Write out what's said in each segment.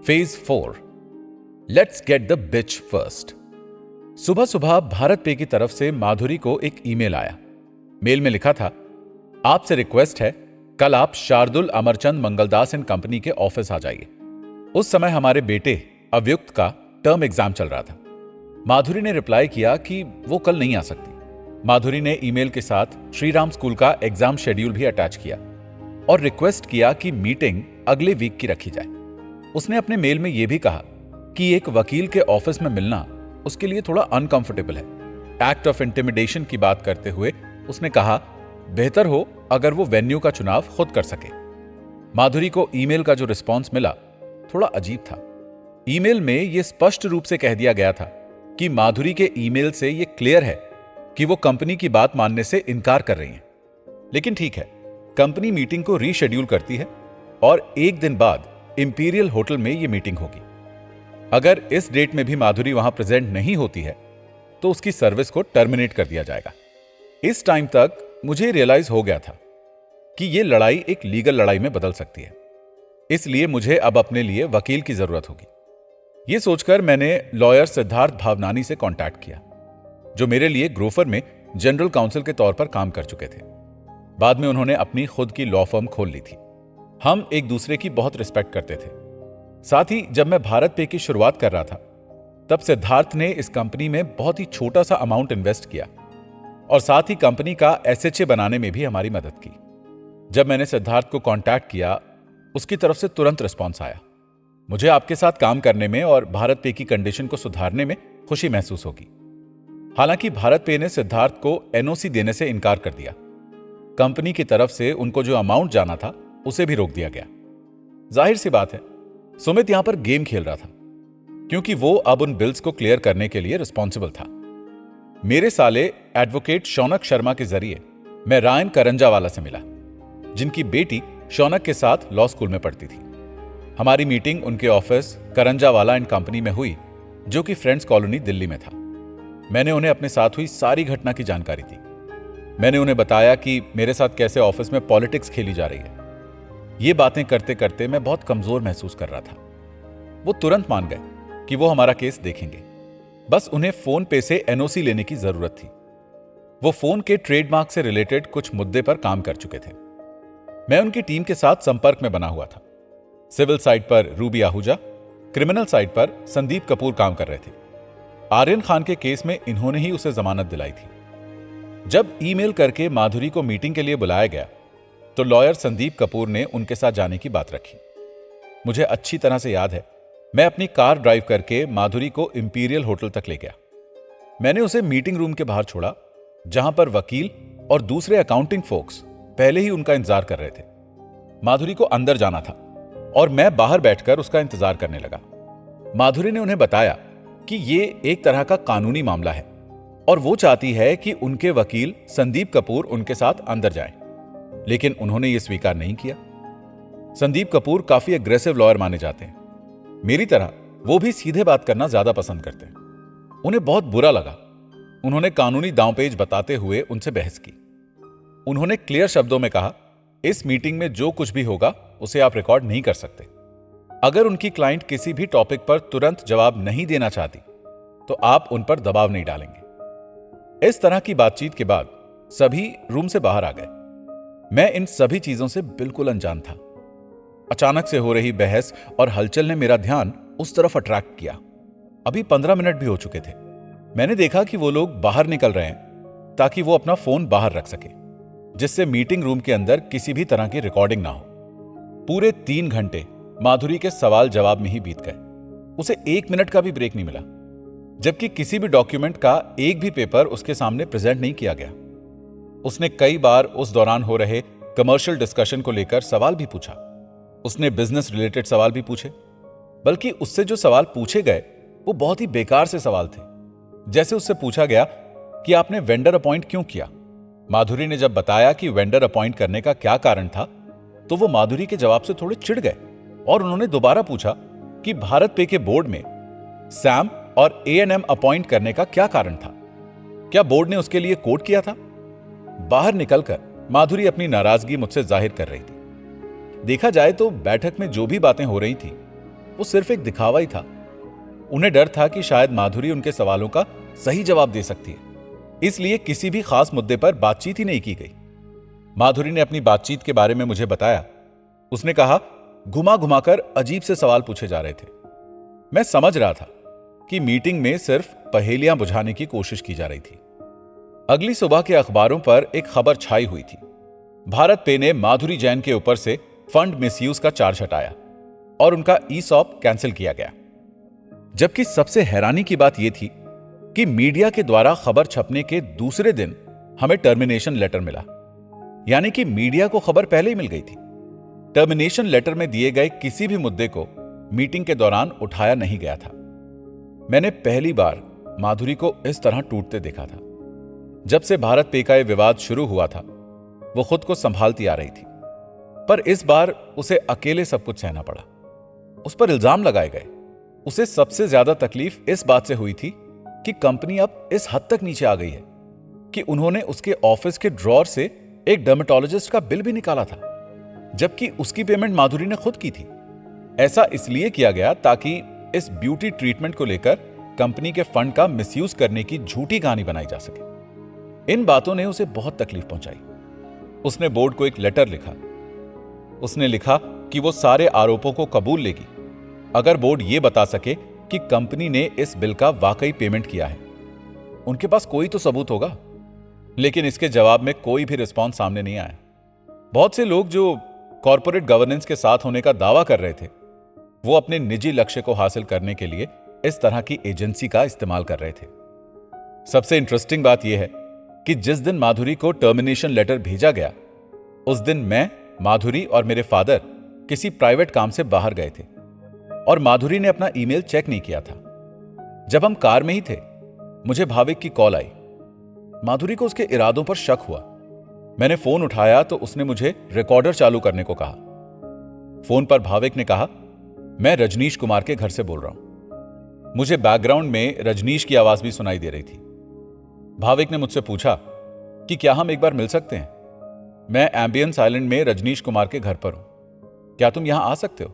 Phase 4 let's get the beach first. सुबह सुबह भारत पे की तरफ से माधुरी को एक ईमेल आया। मेल में लिखा था, आपसे रिक्वेस्ट है, कल आप शार्दुल अमरचंद मंगलदास एंड कंपनी के ऑफिस आ जाइए। उस समय हमारे बेटे अव्युक्त का टर्म एग्जाम चल रहा था। माधुरी ने रिप्लाई किया कि वो कल नहीं आ सकती। माधुरी ने ईमेल के साथ श्रीराम स्कूल का एग्जाम शेड्यूल भी अटैच किया और रिक्वेस्ट किया कि मीटिंग अगले वीक की रखी जाए। उसने अपने मेल में यह भी कहा कि एक वकील के ऑफिस में मिलना उसके लिए थोड़ा अनकंफर्टेबल है। एक्ट ऑफ इंटिमिडेशन की बात करते हुए उसने कहा, बेहतर हो अगर वो वेन्यू का चुनाव खुद कर सके। माधुरी को ईमेल का जो रिस्पॉन्स मिला थोड़ा अजीब था। ईमेल में यह स्पष्ट रूप से कह दिया गया था कि माधुरी के ईमेल से यह क्लियर है कि वो कंपनी की बात मानने से इनकार कर रही हैं। लेकिन ठीक है, कंपनी मीटिंग को रीशेड्यूल करती है और एक दिन बाद इंपीरियल होटल में यह मीटिंग होगी। अगर इस डेट में भी माधुरी वहां प्रेजेंट नहीं होती है तो उसकी सर्विस को टर्मिनेट कर दिया जाएगा। इस टाइम तक मुझे रियलाइज हो गया था कि यह लड़ाई एक लीगल लड़ाई में बदल सकती है, इसलिए मुझे अब अपने लिए वकील की जरूरत होगी। यह सोचकर मैंने लॉयर सिद्धार्थ भावनानी से कांटेक्ट किया, जो मेरे लिए ग्रोफर में जनरल काउंसिल के तौर पर काम कर चुके थे। बाद में उन्होंने अपनी खुद की लॉ फर्म खोल ली थी। हम एक दूसरे की बहुत रिस्पेक्ट करते थे। साथ ही जब मैं भारत पे की शुरुआत कर रहा था तब सिद्धार्थ ने इस कंपनी में बहुत ही छोटा सा अमाउंट इन्वेस्ट किया और साथ ही कंपनी का एसएचए बनाने में भी हमारी मदद की। जब मैंने सिद्धार्थ को कांटेक्ट किया, उसकी तरफ से तुरंत रिस्पॉन्स आया। मुझे आपके साथ काम करने में और भारत पे की कंडीशन को सुधारने में खुशी महसूस होगी। हालांकि भारत पे ने सिद्धार्थ को एनओसी देने से इनकार कर दिया। कंपनी की तरफ से उनको जो अमाउंट जाना था उसे भी रोक दिया गया। जाहिर सी बात है, सुमित यहां पर गेम खेल रहा था, क्योंकि वो अब उन बिल्स को क्लियर करने के लिए रिस्पॉन्सिबल था। मेरे साले एडवोकेट शौनक शर्मा के जरिए मैं रायन करंजावाला से मिला, जिनकी बेटी शौनक के साथ लॉ स्कूल में पढ़ती थी। हमारी मीटिंग उनके ऑफिस करंजावाला एंड कंपनी में हुई, जो कि फ्रेंड्स कॉलोनी दिल्ली में था। मैंने उन्हें अपने साथ हुई सारी घटना की जानकारी दी। मैंने उन्हें बताया कि मेरे साथ कैसे ऑफिस में पॉलिटिक्स खेली जा रही है। ये बातें करते करते मैं बहुत कमजोर महसूस कर रहा था। वो तुरंत मान गए कि वो हमारा केस देखेंगे, बस उन्हें फोन पे से एनओसी लेने की जरूरत थी। वो फोन के ट्रेडमार्क से रिलेटेड कुछ मुद्दे पर काम कर चुके थे। मैं उनकी टीम के साथ संपर्क में बना हुआ था। सिविल साइड पर रूबी आहूजा, क्रिमिनल साइड पर संदीप कपूर काम कर रहे थे। आर्यन खान के केस में इन्होंने ही उसे जमानत दिलाई थी। जब ईमेल करके माधुरी को मीटिंग के लिए बुलाया गया तो लॉयर संदीप कपूर ने उनके साथ जाने की बात रखी। मुझे अच्छी तरह से याद है, मैं अपनी कार ड्राइव करके माधुरी को इंपीरियल होटल तक ले गया। मैंने उसे मीटिंग रूम के बाहर छोड़ा, जहां पर वकील और दूसरे अकाउंटिंग फोक्स पहले ही उनका इंतजार कर रहे थे। माधुरी को अंदर जाना था और मैं बाहर बैठकर उसका इंतजार करने लगा। माधुरी ने उन्हें बताया कि ये एक तरह का कानूनी मामला है और वो चाहती है कि उनके वकील संदीप कपूर उनके साथ अंदर जाएं, लेकिन उन्होंने ये स्वीकार नहीं किया। संदीप कपूर काफी एग्रेसिव लॉयर माने जाते हैं। मेरी तरह वो भी सीधे बात करना ज्यादा पसंद करते हैं। उन्हें बहुत बुरा लगा। उन्होंने कानूनी दांवपेच बताते हुए उनसे बहस की। उन्होंने क्लियर शब्दों में कहा, इस मीटिंग में जो कुछ भी होगा उसे आप रिकॉर्ड नहीं कर सकते। अगर उनकी क्लाइंट किसी भी टॉपिक पर तुरंत जवाब नहीं देना चाहती तो आप उन पर दबाव नहीं डालेंगे। इस तरह की बातचीत के बाद सभी रूम से बाहर आ गए। मैं इन सभी चीजों से बिल्कुल अनजान था। अचानक से हो रही बहस और हलचल ने मेरा ध्यान उस तरफ अट्रैक्ट किया। अभी 15 मिनट भी हो चुके थे। मैंने देखा कि वो लोग बाहर निकल रहे हैं ताकि वो अपना फोन बाहर रख सके, जिससे मीटिंग रूम के अंदर किसी भी तरह की रिकॉर्डिंग ना हो। पूरे 3 घंटे माधुरी के सवाल जवाब में ही बीत गए। उसे 1 मिनट का भी ब्रेक नहीं मिला, जबकि किसी भी डॉक्यूमेंट का एक भी पेपर उसके सामने प्रेजेंट नहीं किया गया। उसने कई बार उस दौरान हो रहे कमर्शियल डिस्कशन को लेकर सवाल भी पूछा। उसने बिजनेस रिलेटेड सवाल भी पूछे, बल्कि उससे जो सवाल पूछे गए वो बहुत ही बेकार से सवाल थे। जैसे उससे पूछा गया कि आपने वेंडर अपॉइंट क्यों किया। माधुरी ने जब बताया कि वेंडर अपॉइंट करने का क्या कारण था तो वो माधुरी के जवाब से थोड़े चिढ़ गए और उन्होंने दोबारा पूछा कि भारत पे के बोर्ड में सैम और A&M अपॉइंट करने का क्या कारण था। क्या बोर्ड ने उसके लिए कोड किया था? बाहर निकलकर माधुरी अपनी नाराजगी मुझसे जाहिर कर रही थी। देखा जाए तो बैठक में जो भी बातें हो रही थी वो सिर्फ एक दिखावा ही था। उन्हें डर था कि शायद माधुरी उनके सवालों का सही जवाब दे सकती है, इसलिए किसी भी खास मुद्दे पर बातचीत ही नहीं की गई। माधुरी ने अपनी बातचीत के बारे में मुझे बताया। उसने कहा, घुमा घुमाकर अजीब से सवाल पूछे जा रहे थे। मैं समझ रहा था कि मीटिंग में सिर्फ पहेलियां बुझाने की कोशिश की जा रही थी। अगली सुबह के अखबारों पर एक खबर छाई हुई थी। भारत पे ने माधुरी जैन के ऊपर से फंड मिसयूज का चार्ज हटाया और उनका ईसॉप कैंसिल किया गया। जबकि सबसे हैरानी की बात यह थी कि मीडिया के द्वारा खबर छपने के दूसरे दिन हमें टर्मिनेशन लेटर मिला, यानी कि मीडिया को खबर पहले ही मिल गई थी। टर्मिनेशन लेटर में दिए गए किसी भी मुद्दे को मीटिंग के दौरान उठाया नहीं गया था। मैंने पहली बार माधुरी को इस तरह टूटते देखा था। जब से भारत पे का यह विवाद शुरू हुआ था, वो खुद को संभालती आ रही थी, पर इस बार उसे अकेले सब कुछ सहना पड़ा। उस पर इल्जाम लगाए गए। उसे सबसे ज्यादा तकलीफ इस बात से हुई थी कि कंपनी अब इस हद तक नीचे आ गई है कि उन्होंने उसके ऑफिस के ड्रॉर से एक डर्मेटोलॉजिस्ट का बिल भी निकाला था, जबकि उसकी पेमेंट माधुरी ने खुद की थी। ऐसा इसलिए किया गया ताकि इस ब्यूटी ट्रीटमेंट को लेकर कंपनी के फंड का मिसयूज करने की झूठी कहानी बनाई जा सके। इन बातों ने उसे बहुत तकलीफ पहुंचाई। उसने बोर्ड को एक लेटर लिखा। उसने लिखा कि वो सारे आरोपों को कबूल लेगी अगर बोर्ड ये बता सके कि कंपनी ने इस बिल का वाकई पेमेंट किया है। उनके पास कोई तो सबूत होगा। लेकिन इसके जवाब में कोई भी रिस्पॉन्स सामने नहीं आया। बहुत से लोग जो कॉर्पोरेट गवर्नेंस के साथ होने का दावा कर रहे थे, वो अपने निजी लक्ष्य को हासिल करने के लिए इस तरह की एजेंसी का इस्तेमाल कर रहे थे। सबसे इंटरेस्टिंग बात यह है कि जिस दिन माधुरी को टर्मिनेशन लेटर भेजा गया, उस दिन मैं, माधुरी और मेरे फादर किसी प्राइवेट काम से बाहर गए थे और माधुरी ने अपना ईमेल चेक नहीं किया था। जब हम कार में ही थे, मुझे भाविक की कॉल आई। माधुरी को उसके इरादों पर शक हुआ। मैंने फोन उठाया तो उसने मुझे रिकॉर्डर चालू करने को कहा। फोन पर भाविक ने कहा, मैं रजनीश कुमार के घर से बोल रहा हूं। मुझे बैकग्राउंड में रजनीश की आवाज भी सुनाई दे रही थी। भाविक ने मुझसे पूछा कि क्या हम एक बार मिल सकते हैं? मैं एम्बियंस आइलैंड में रजनीश कुमार के घर पर हूं, क्या तुम यहां आ सकते हो?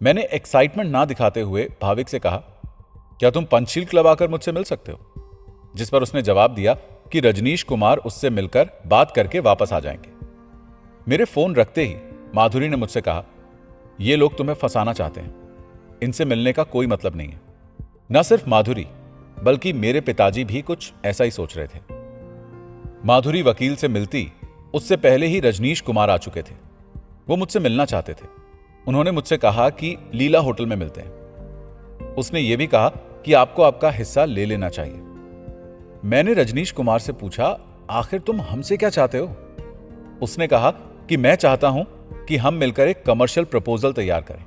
मैंने एक्साइटमेंट ना दिखाते हुए भाविक से कहा, क्या तुम पंचशील क्लब आकर मुझसे मिल सकते हो? जिस पर उसने जवाब दिया कि रजनीश कुमार उससे मिलकर बात करके वापस आ जाएंगे। मेरे फोन रखते ही माधुरी ने मुझसे कहा, ये लोग तुम्हें फंसाना चाहते हैं, इनसे मिलने का कोई मतलब नहीं है। न सिर्फ माधुरी बल्कि मेरे पिताजी भी कुछ ऐसा ही सोच रहे थे। माधुरी वकील से मिलती उससे पहले ही रजनीश कुमार आ चुके थे। वो मुझसे मिलना चाहते थे। उन्होंने मुझसे कहा कि लीला होटल में मिलते हैं। उसने ये भी कहा कि आपको आपका हिस्सा ले लेना चाहिए। मैंने रजनीश कुमार से पूछा, आखिर तुम हमसे क्या चाहते हो? उसने कहा कि मैं चाहता हूं कि हम मिलकर एक कमर्शियल प्रपोजल तैयार करें।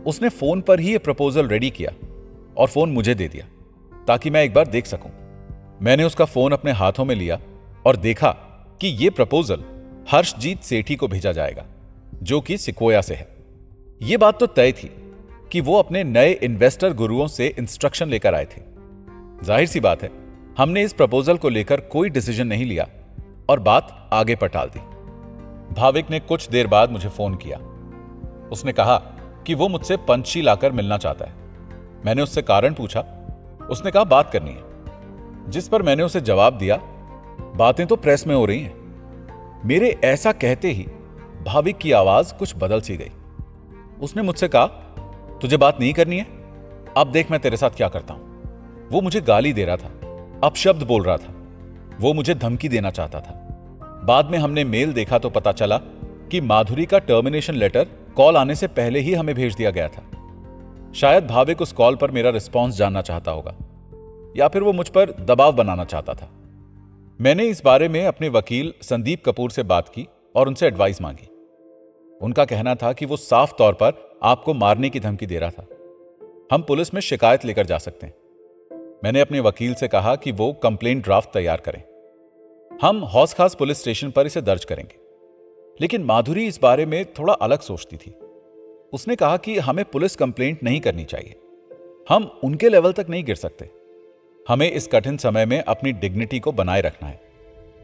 उसने फोन पर ही यह प्रपोजल रेडी किया और फोन मुझे दे दिया ताकि मैं एक बार देख सकूं। मैंने उसका फोन अपने हाथों में लिया और देखा कि यह प्रपोजल हर्षजीत सेठी को भेजा जाएगा, जो कि सिकोया से है। यह बात तो तय थी कि वो अपने नए इन्वेस्टर गुरुओं से इंस्ट्रक्शन लेकर आए थे। जाहिर सी बात है, हमने इस प्रपोजल को लेकर कोई डिसीजन नहीं लिया और बात आगे पर टाल दी। भाविक ने कुछ देर बाद मुझे फोन किया। उसने कहा कि वो मुझसे पंचशील आकर मिलना चाहता है। मैंने उससे कारण पूछा। उसने कहा बात करनी है, जिस पर मैंने उसे जवाब दिया, बातें तो प्रेस में हो रही हैं। मेरे ऐसा कहते ही भाविक की आवाज कुछ बदल सी गई। उसने मुझसे कहा, तुझे बात नहीं करनी है? अब देख मैं तेरे साथ क्या करता हूं। वो मुझे गाली दे रहा था, अपशब्द बोल रहा था। वो मुझे धमकी देना चाहता था। बाद में हमने मेल देखा तो पता चला कि माधुरी का टर्मिनेशन लेटर कॉल आने से पहले ही हमें भेज दिया गया था। शायद भाविक उस कॉल पर मेरा रिस्पॉन्स जानना चाहता होगा, या फिर वो मुझ पर दबाव बनाना चाहता था। मैंने इस बारे में अपने वकील संदीप कपूर से बात की और उनसे एडवाइस मांगी। उनका कहना था कि वो साफ तौर पर आपको मारने की धमकी दे रहा था। हम पुलिस में शिकायत लेकर जा सकते हैं। मैंने अपने वकील से कहा कि वो कंप्लेंट ड्राफ्ट तैयार करें। हम हौस खास पुलिस स्टेशन पर इसे दर्ज करेंगे। लेकिन माधुरी इस बारे में थोड़ा अलग सोचती थी। उसने कहा कि हमें पुलिस कंप्लेंट नहीं करनी चाहिए। हम उनके लेवल तक नहीं गिर सकते। हमें इस कठिन समय में अपनी डिग्निटी को बनाए रखना है।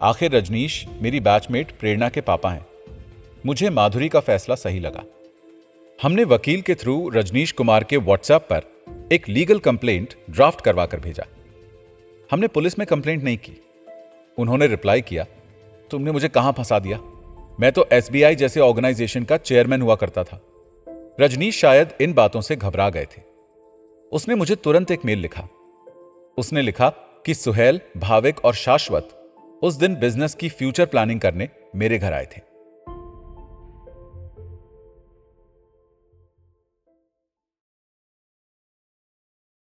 आखिर रजनीश मेरी बैचमेट प्रेरणा के पापा हैं। मुझे माधुरी का फैसला सही लगा। हमने वकील के थ्रू रजनीश कुमार के व्हाट्सएप पर एक लीगल कंप्लेंट ड्राफ्ट करवा कर भेजा। हमने पुलिस में कंप्लेंट नहीं की। उन्होंने रिप्लाई किया, तुमने मुझे कहां फंसा दिया, मैं तो एसबीआई जैसे ऑर्गेनाइजेशन का चेयरमैन हुआ करता था। रजनीश शायद इन बातों से घबरा गए थे। उसने मुझे तुरंत एक मेल लिखा। उसने लिखा कि सुहेल, भाविक और शाश्वत उस दिन बिजनेस की फ्यूचर प्लानिंग करने मेरे घर आए थे।